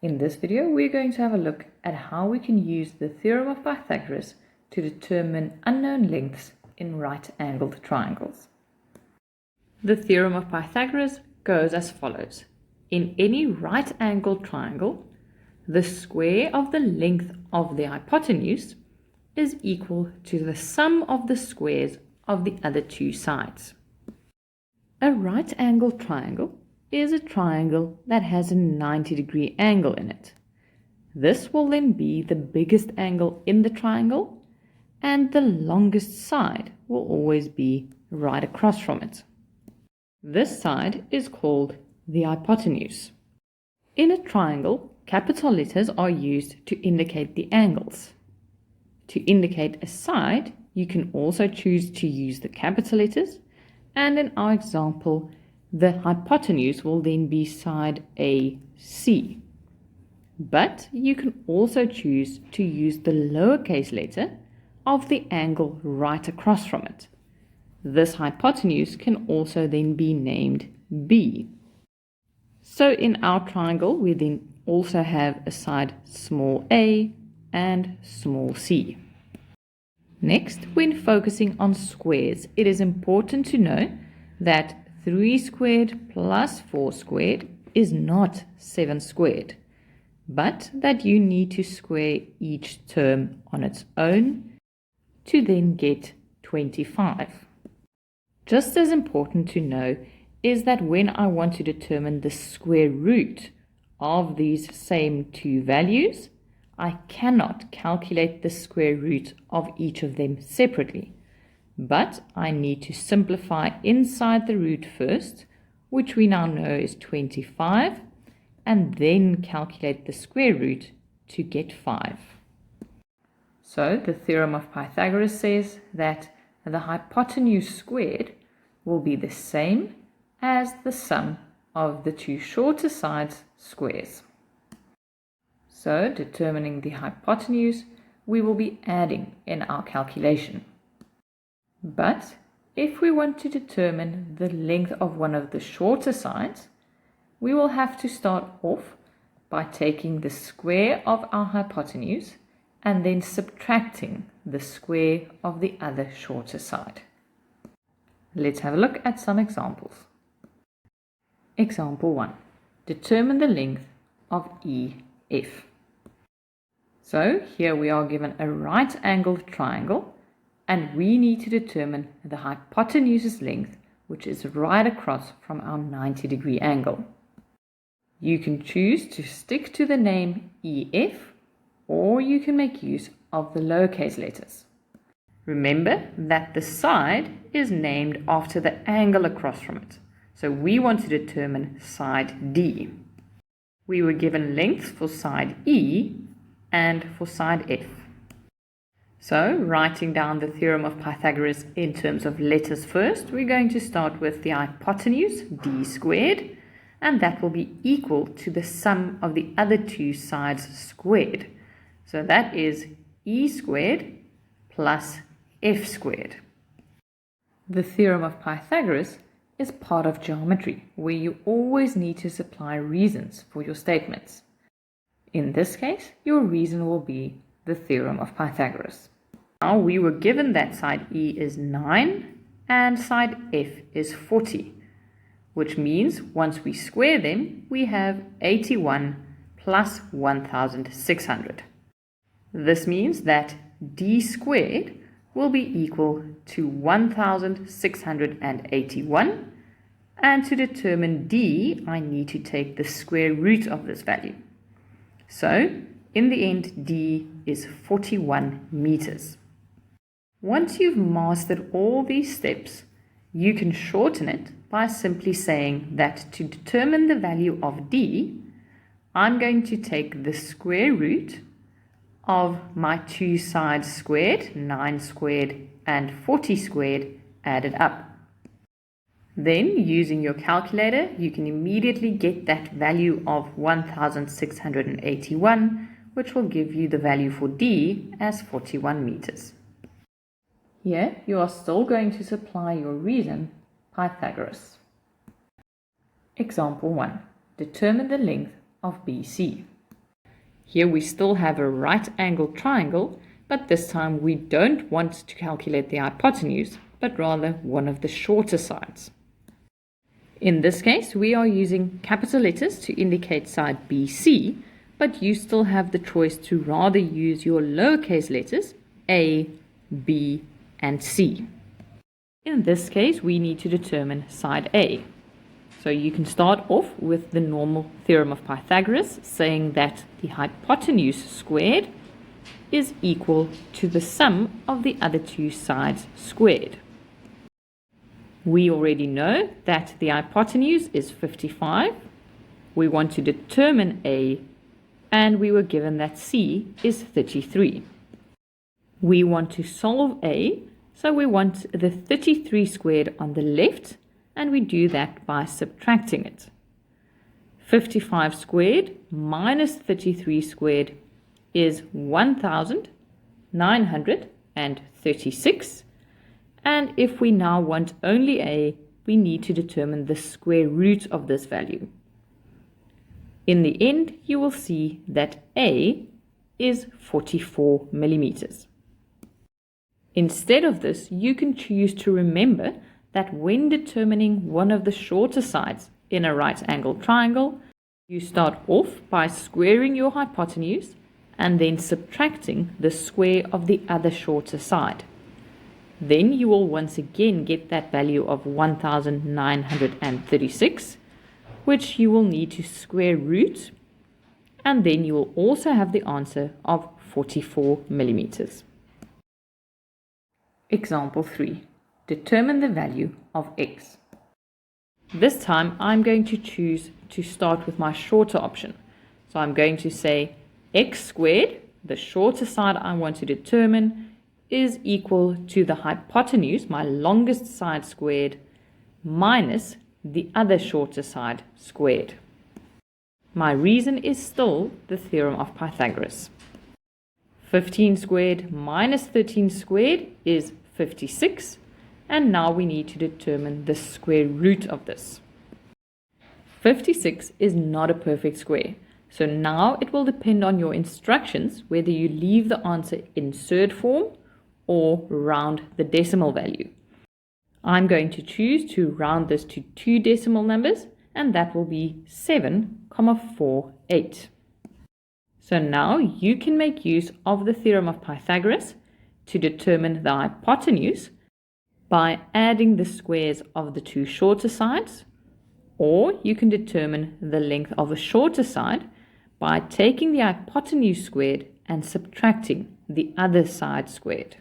In this video, we're going to have a look at how we can use the theorem of Pythagoras to determine unknown lengths in right-angled triangles. The theorem of Pythagoras goes as follows. In any right-angled triangle, the square of the length of the hypotenuse is equal to the sum of the squares of the other two sides. A right-angled triangle is a triangle that has a 90-degree angle in it. This will then be the biggest angle in the triangle, and the longest side will always be right across from it. This side is called the hypotenuse. In a triangle, capital letters are used to indicate the angles. To indicate a side, you can also choose to use the capital letters, and in our example, the hypotenuse will then be side AC. But you can also choose to use the lowercase letter of the angle right across from it. This hypotenuse can also then be named B. So in our triangle, we then also have a side small a and small c. Next, when focusing on squares, it is important to know that 3 squared plus 4 squared is not 7 squared, but that you need to square each term on its own to then get 25. Just as important to know is that when I want to determine the square root of these same two values, I cannot calculate the square root of each of them separately, but I need to simplify inside the root first, which we now know is 25, and then calculate the square root to get 5. So the theorem of Pythagoras says that the hypotenuse squared will be the same as the sum of the two shorter sides squares. So determining the hypotenuse, we will be adding in our calculation. But if we want to determine the length of one of the shorter sides, we will have to start off by taking the square of our hypotenuse and then subtracting the square of the other shorter side. Let's have a look at some examples. Example 1. Determine the length of EF. So here we are given a right-angled triangle, and we need to determine the hypotenuse's length, which is right across from our 90-degree angle. You can choose to stick to the name EF, or you can make use of the lowercase letters. Remember that the side is named after the angle across from it. So we want to determine side D. We were given lengths for side E and for side F. So writing down the theorem of Pythagoras in terms of letters first, we're going to start with the hypotenuse, D squared, and that will be equal to the sum of the other two sides squared. So that is E squared plus F squared. The theorem of Pythagoras is part of geometry, where you always need to supply reasons for your statements. In this case, your reason will be the theorem of Pythagoras. Now we were given that side E is 9 and side F is 40, which means once we square them, we have 81 plus 1600. This means that D squared will be equal to 1681, and to determine D, I need to take the square root of this value. So, in the end, D is 41 meters. Once you've mastered all these steps, you can shorten it by simply saying that to determine the value of D, I'm going to take the square root of my two sides squared, 9 squared and 40 squared, added up. Then, using your calculator, you can immediately get that value of 1681, which will give you the value for D as 41 meters. Here, you are still going to supply your reason, Pythagoras. Example 1. Determine the length of BC. Here we still have a right-angled triangle, but this time we don't want to calculate the hypotenuse, but rather one of the shorter sides. In this case, we are using capital letters to indicate side BC, but you still have the choice to rather use your lowercase letters A, B, and C. In this case, we need to determine side A. So you can start off with the normal theorem of Pythagoras, saying that the hypotenuse squared is equal to the sum of the other two sides squared. We already know that the hypotenuse is 55. We want to determine A, and we were given that C is 33. We want to solve A, so we want the 33 squared on the left, and we do that by subtracting it. 55 squared minus 33 squared is 1,936. And if we now want only A, we need to determine the square root of this value. In the end, you will see that A is 44 millimeters. Instead of this, you can choose to remember that when determining one of the shorter sides in a right-angled triangle, you start off by squaring your hypotenuse and then subtracting the square of the other shorter side. Then you will once again get that value of 1,936, which you will need to square root, and then you will also have the answer of 44 millimeters. Example 3. Determine the value of x. This time I'm going to choose to start with my shorter option. So I'm going to say x squared, the shorter side I want to determine, is equal to the hypotenuse, my longest side squared, minus the other shorter side squared. My reason is still the theorem of Pythagoras. 15 squared minus 13 squared is 56, and now we need to determine the square root of this. 56 is not a perfect square, so now it will depend on your instructions whether you leave the answer in surd form or round the decimal value. I'm going to choose to round this to 2 decimal numbers, and that will be 7,48. So now you can make use of the theorem of Pythagoras to determine the hypotenuse by adding the squares of the two shorter sides, or you can determine the length of a shorter side by taking the hypotenuse squared and subtracting the other side squared.